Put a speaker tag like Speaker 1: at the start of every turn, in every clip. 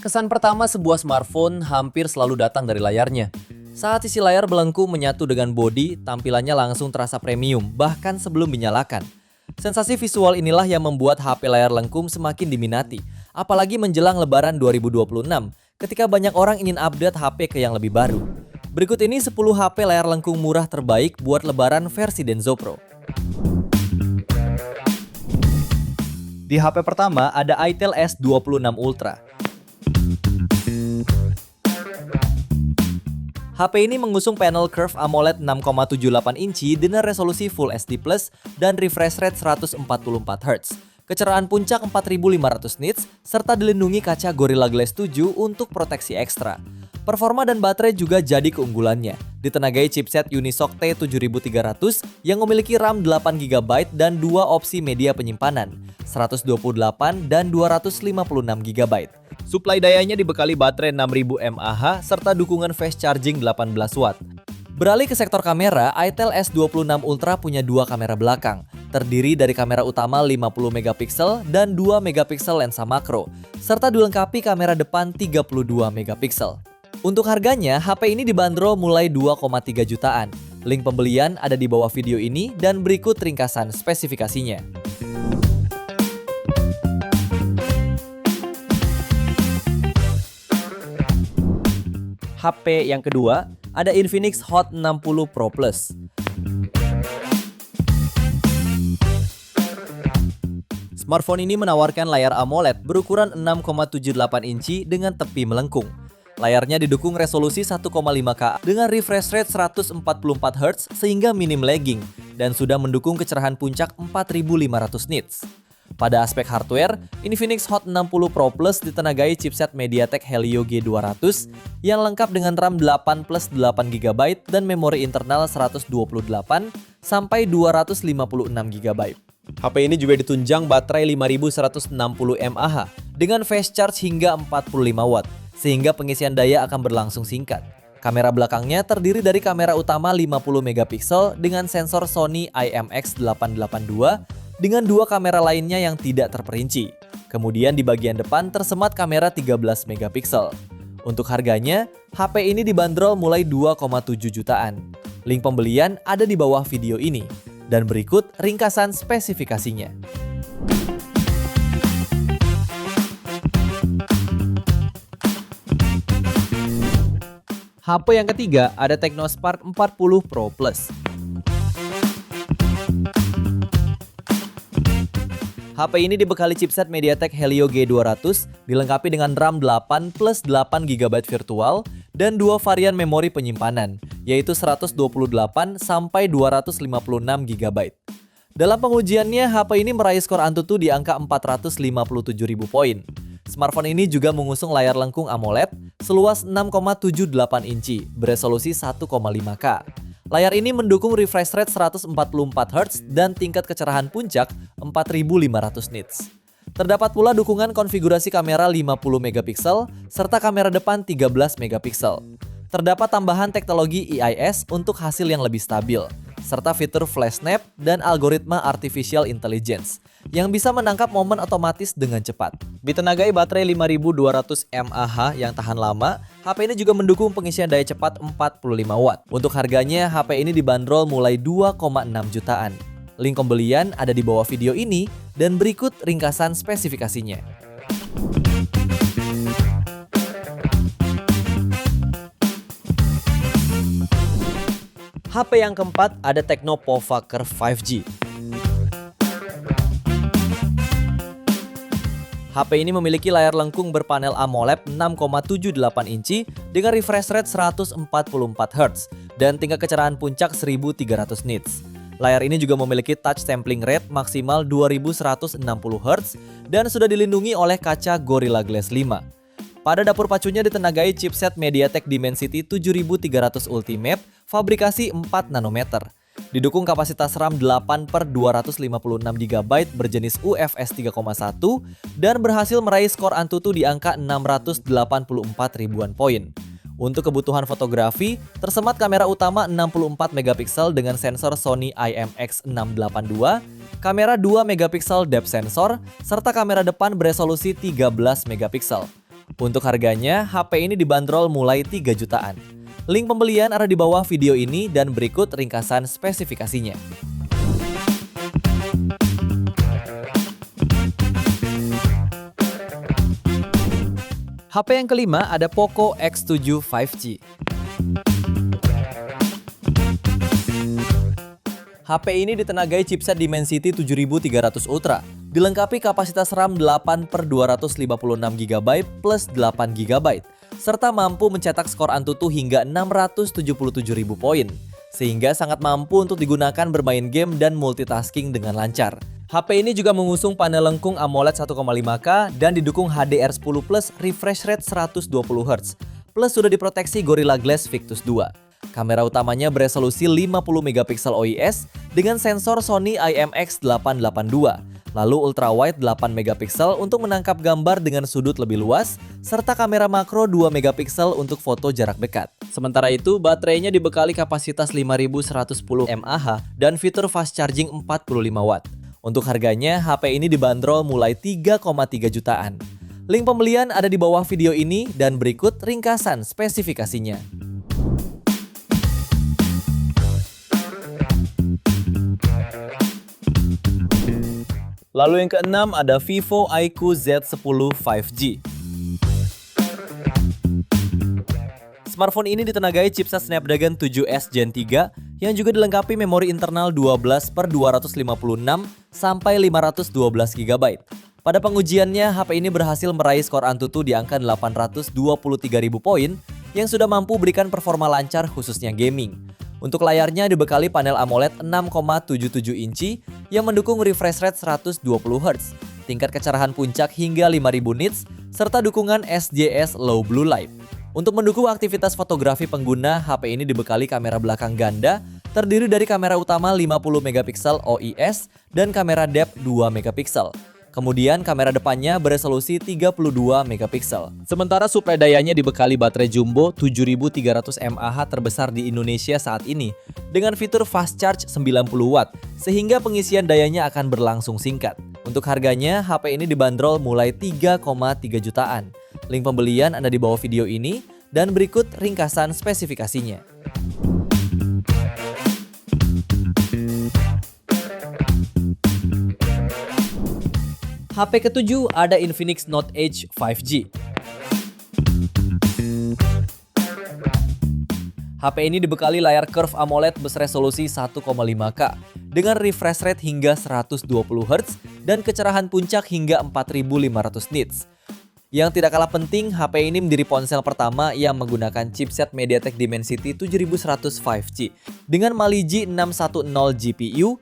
Speaker 1: Kesan pertama sebuah smartphone hampir selalu datang dari layarnya. Saat isi layar belenggu menyatu dengan bodi, tampilannya langsung terasa premium, bahkan sebelum dinyalakan. Sensasi visual inilah yang membuat HP layar lengkung semakin diminati, apalagi menjelang Lebaran 2026, ketika banyak orang ingin update HP ke yang lebih baru. Berikut ini 10 HP layar lengkung murah terbaik buat Lebaran versi Denso Pro. Di HP pertama ada Itel S26 Ultra. HP ini mengusung panel Curve AMOLED 6,78 inci dengan resolusi Full HD Plus dan refresh rate 144Hz. Kecerahan puncak 4500 nits serta dilindungi kaca Gorilla Glass 7 untuk proteksi ekstra. Performa dan baterai juga jadi keunggulannya. Ditenagai chipset Unisoc T7300 yang memiliki RAM 8GB dan dua opsi media penyimpanan, 128 dan 256GB. Suplai dayanya dibekali baterai 6000 mAh serta dukungan fast charging 18 watt. Beralih ke sektor kamera, Itel S26 Ultra punya dua kamera belakang, terdiri dari kamera utama 50 megapiksel dan 2 megapiksel lensa makro, serta dilengkapi kamera depan 32 megapiksel. Untuk harganya, HP ini dibanderol mulai 2,3 jutaan. Link pembelian ada di bawah video ini dan berikut ringkasan spesifikasinya. HP yang kedua ada Infinix Hot 60 Pro Plus. Smartphone ini menawarkan layar AMOLED berukuran 6,78 inci dengan tepi melengkung. Layarnya didukung resolusi 1,5K dengan refresh rate 144Hz sehingga minim lagging dan sudah mendukung kecerahan puncak 4500 nits. Pada aspek hardware, Infinix Hot 60 Pro Plus ditenagai chipset MediaTek Helio G200 yang lengkap dengan RAM 8 plus 8GB dan memori internal 128 sampai 256GB. HP ini juga ditunjang baterai 5160 mAh dengan fast charge hingga 45 watt, sehingga pengisian daya akan berlangsung singkat. Kamera belakangnya terdiri dari kamera utama 50 megapiksel dengan sensor Sony IMX882 dengan dua kamera lainnya yang tidak terperinci. Kemudian di bagian depan tersemat kamera 13 megapiksel. Untuk harganya, HP ini dibanderol mulai 2,7 jutaan. Link pembelian ada di bawah video ini. Dan berikut ringkasan spesifikasinya. HP yang ketiga ada Technospark 40 Pro Plus. HP ini dibekali chipset MediaTek Helio G200, dilengkapi dengan RAM 8 plus 8GB virtual dan dua varian memori penyimpanan, yaitu 128 sampai 256GB. Dalam pengujiannya, HP ini meraih skor Antutu di angka 457.000 poin. Smartphone ini juga mengusung layar lengkung AMOLED seluas 6,78 inci, beresolusi 1,5K. Layar ini mendukung refresh rate 144Hz dan tingkat kecerahan puncak 4500 nits. Terdapat pula dukungan konfigurasi kamera 50 megapiksel serta kamera depan 13 megapiksel. Terdapat tambahan teknologi EIS untuk hasil yang lebih stabil, serta fitur flash snap dan algoritma artificial intelligence yang bisa menangkap momen otomatis dengan cepat. Ditenagai baterai 5200 mAh yang tahan lama, HP ini juga mendukung pengisian daya cepat 45 watt. Untuk harganya, HP ini dibanderol mulai 2,6 jutaan. Link pembelian ada di bawah video ini dan berikut ringkasan spesifikasinya. HP yang keempat ada Tecno Povaker 5G. HP ini memiliki layar lengkung berpanel AMOLED 6,78 inci dengan refresh rate 144Hz dan tingkat kecerahan puncak 1300 nits. Layar ini juga memiliki touch sampling rate maksimal 2160Hz dan sudah dilindungi oleh kaca Gorilla Glass 5. Pada dapur pacunya ditenagai chipset MediaTek Dimensity 7300 Ultimate fabrikasi 4 nanometer. Didukung kapasitas RAM 8 per 256GB berjenis UFS 3,1 dan berhasil meraih skor Antutu di angka 684 ribuan poin. Untuk kebutuhan fotografi, tersemat kamera utama 64 megapiksel dengan sensor Sony IMX682, kamera 2 megapiksel depth sensor, serta kamera depan beresolusi 13 megapiksel. Untuk harganya, HP ini dibanderol mulai 3 jutaan. Link pembelian ada di bawah video ini dan berikut ringkasan spesifikasinya. HP yang kelima ada Poco X7 5G. HP ini ditenagai chipset Dimensity 7300 Ultra, dilengkapi kapasitas RAM 8/256GB plus 8GB, serta mampu mencetak skor Antutu hingga 677.000 poin, sehingga sangat mampu untuk digunakan bermain game dan multitasking dengan lancar. HP ini juga mengusung panel lengkung AMOLED 1,5K dan didukung HDR10 Plus refresh rate 120Hz, plus sudah diproteksi Gorilla Glass Victus 2. Kamera utamanya beresolusi 50MP OIS dengan sensor Sony IMX882, lalu ultrawide 8MP untuk menangkap gambar dengan sudut lebih luas, serta kamera makro 2MP untuk foto jarak dekat. Sementara itu, baterainya dibekali kapasitas 5110 mAh dan fitur fast charging 45 watt. Untuk harganya, HP ini dibanderol mulai 3,3 jutaan. Link pembelian ada di bawah video ini dan berikut ringkasan spesifikasinya. Lalu yang keenam ada Vivo iQOO Z10 5G. Smartphone ini ditenagai chipset Snapdragon 7S Gen 3 yang juga dilengkapi memori internal 12/256 sampai 512GB. Pada pengujiannya, HP ini berhasil meraih skor Antutu di angka 823.000 poin yang sudah mampu berikan performa lancar khususnya gaming. Untuk layarnya dibekali panel AMOLED 6,77 inci yang mendukung refresh rate 120Hz, tingkat kecerahan puncak hingga 5000 nits, serta dukungan SJS Low Blue Light. Untuk mendukung aktivitas fotografi pengguna, HP ini dibekali kamera belakang ganda, terdiri dari kamera utama 50MP OIS dan kamera depth 2MP. Kemudian kamera depannya beresolusi 32MP. Sementara suplai dayanya dibekali baterai jumbo 7300 mAh terbesar di Indonesia saat ini dengan fitur fast charge 90 watt sehingga pengisian dayanya akan berlangsung singkat. Untuk harganya, HP ini dibanderol mulai 3,3 jutaan. Link pembelian ada di bawah video ini dan berikut ringkasan spesifikasinya. HP ketujuh ada Infinix Note Edge 5G. HP ini dibekali layar curve AMOLED resolusi 1,5K dengan refresh rate hingga 120Hz dan kecerahan puncak hingga 4500 nits. Yang tidak kalah penting, HP ini menjadi ponsel pertama yang menggunakan chipset MediaTek Dimensity 7100 5G dengan Mali G610 GPU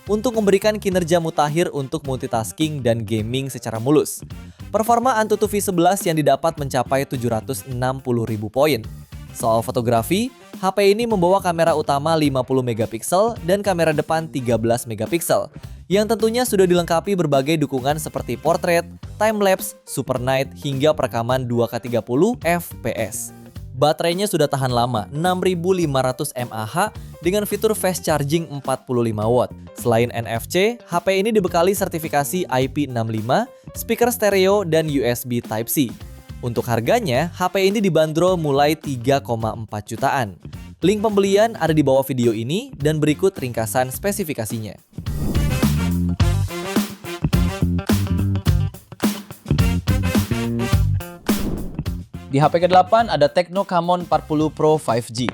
Speaker 1: untuk memberikan kinerja mutakhir untuk multitasking dan gaming secara mulus. Performa Antutu V11 yang didapat mencapai 760.000 poin. Soal fotografi, HP ini membawa kamera utama 50MP dan kamera depan 13MP, yang tentunya sudah dilengkapi berbagai dukungan seperti portrait, time-lapse, super night, hingga perekaman 2K30 fps. Baterainya sudah tahan lama, 6500 mAh dengan fitur fast charging 45 watt. Selain NFC, HP ini dibekali sertifikasi IP65, speaker stereo, dan USB Type-C. Untuk harganya, HP ini dibanderol mulai 3,4 jutaan. Link pembelian ada di bawah video ini dan berikut ringkasan spesifikasinya. Di HP ke-8 ada Tecno Camon 40 Pro 5G.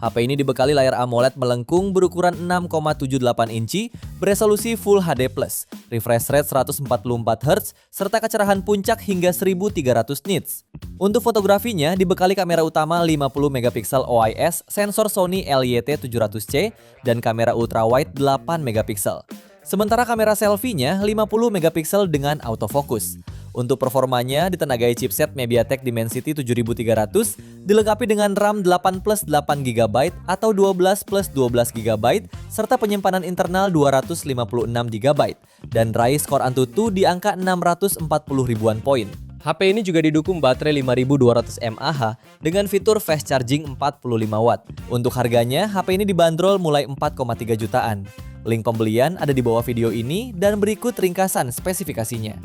Speaker 1: HP ini dibekali layar AMOLED melengkung berukuran 6,78 inci, beresolusi Full HD+, refresh rate 144Hz, serta kecerahan puncak hingga 1300 nits. Untuk fotografinya, dibekali kamera utama 50MP OIS, sensor Sony LYT700C, dan kamera ultrawide 8MP. Sementara kamera selfie-nya 50MP dengan autofocus. Untuk performanya ditenagai chipset MediaTek Dimensity 7300, dilengkapi dengan RAM 8+8GB atau 12+12GB, serta penyimpanan internal 256GB, dan raih skor Antutu di angka 640 ribuan poin. HP ini juga didukung baterai 5200 mAh dengan fitur fast charging 45 watt. Untuk harganya, HP ini dibanderol mulai 4,3 jutaan. Link pembelian ada di bawah video ini dan berikut ringkasan spesifikasinya.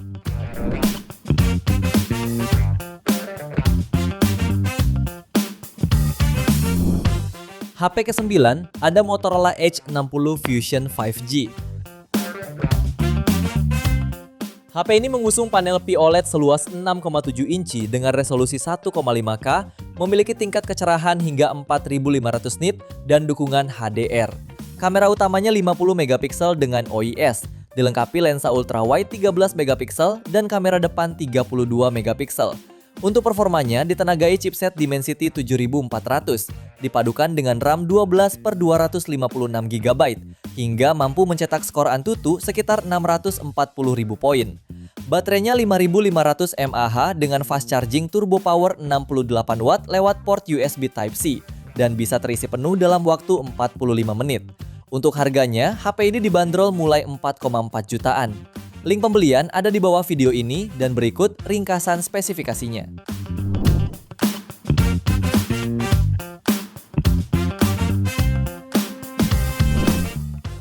Speaker 1: HP ke-9 ada Motorola Edge 60 Fusion 5G. HP ini mengusung panel POLED seluas 6,7 inci dengan resolusi 1,5K, memiliki tingkat kecerahan hingga 4500 nit dan dukungan HDR. Kamera utamanya 50 megapiksel dengan OIS, dilengkapi lensa ultrawide 13 megapiksel dan kamera depan 32 megapiksel. Untuk performanya ditenagai chipset Dimensity 7400, dipadukan dengan RAM 12/256 GB, hingga mampu mencetak skor Antutu sekitar 640.000 poin. Baterainya 5500 mAh dengan fast charging turbo power 68 watt lewat port USB Type-C, dan bisa terisi penuh dalam waktu 45 menit. Untuk harganya, HP ini dibanderol mulai 4,4 jutaan. Link pembelian ada di bawah video ini dan berikut ringkasan spesifikasinya.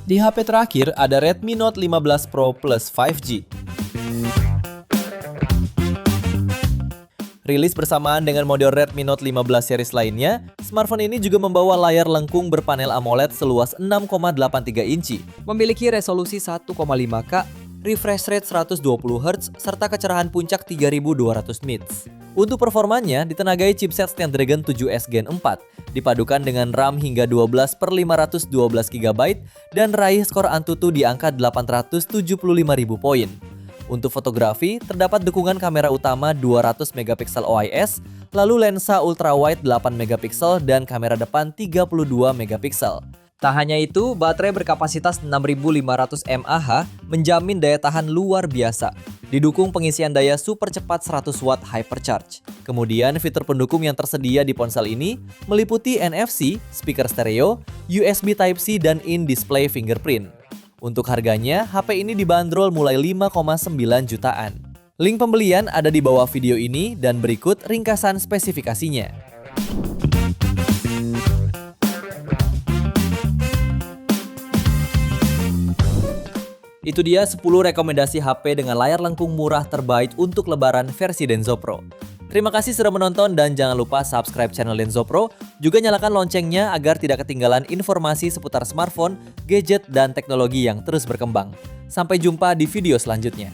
Speaker 1: Di HP terakhir ada Redmi Note 15 Pro Plus 5G. Rilis bersamaan dengan model Redmi Note 15 series lainnya, smartphone ini juga membawa layar lengkung berpanel AMOLED seluas 6,83 inci, memiliki resolusi 1,5K, refresh rate 120 Hz, serta kecerahan puncak 3200 nits. Untuk performanya, ditenagai chipset Snapdragon 7S Gen 4, dipadukan dengan RAM hingga 12/512 GB, dan raih skor Antutu di angka 875.000 poin. Untuk fotografi, terdapat dukungan kamera utama 200 megapiksel OIS, lalu lensa ultrawide 8 megapiksel dan kamera depan 32 megapiksel. Tak hanya itu, baterai berkapasitas 6500 mAh menjamin daya tahan luar biasa. Didukung pengisian daya super cepat 100 watt hypercharge. Kemudian fitur pendukung yang tersedia di ponsel ini meliputi NFC, speaker stereo, USB Type-C dan in-display fingerprint. Untuk harganya, HP ini dibanderol mulai 5,9 jutaan. Link pembelian ada di bawah video ini dan berikut ringkasan spesifikasinya. Itu dia 10 rekomendasi HP dengan layar lengkung murah terbaik untuk lebaran versi Denso Pro. Terima kasih sudah menonton dan jangan lupa subscribe channel Denso Pro, juga nyalakan loncengnya agar tidak ketinggalan informasi seputar smartphone, gadget, dan teknologi yang terus berkembang. Sampai jumpa di video selanjutnya.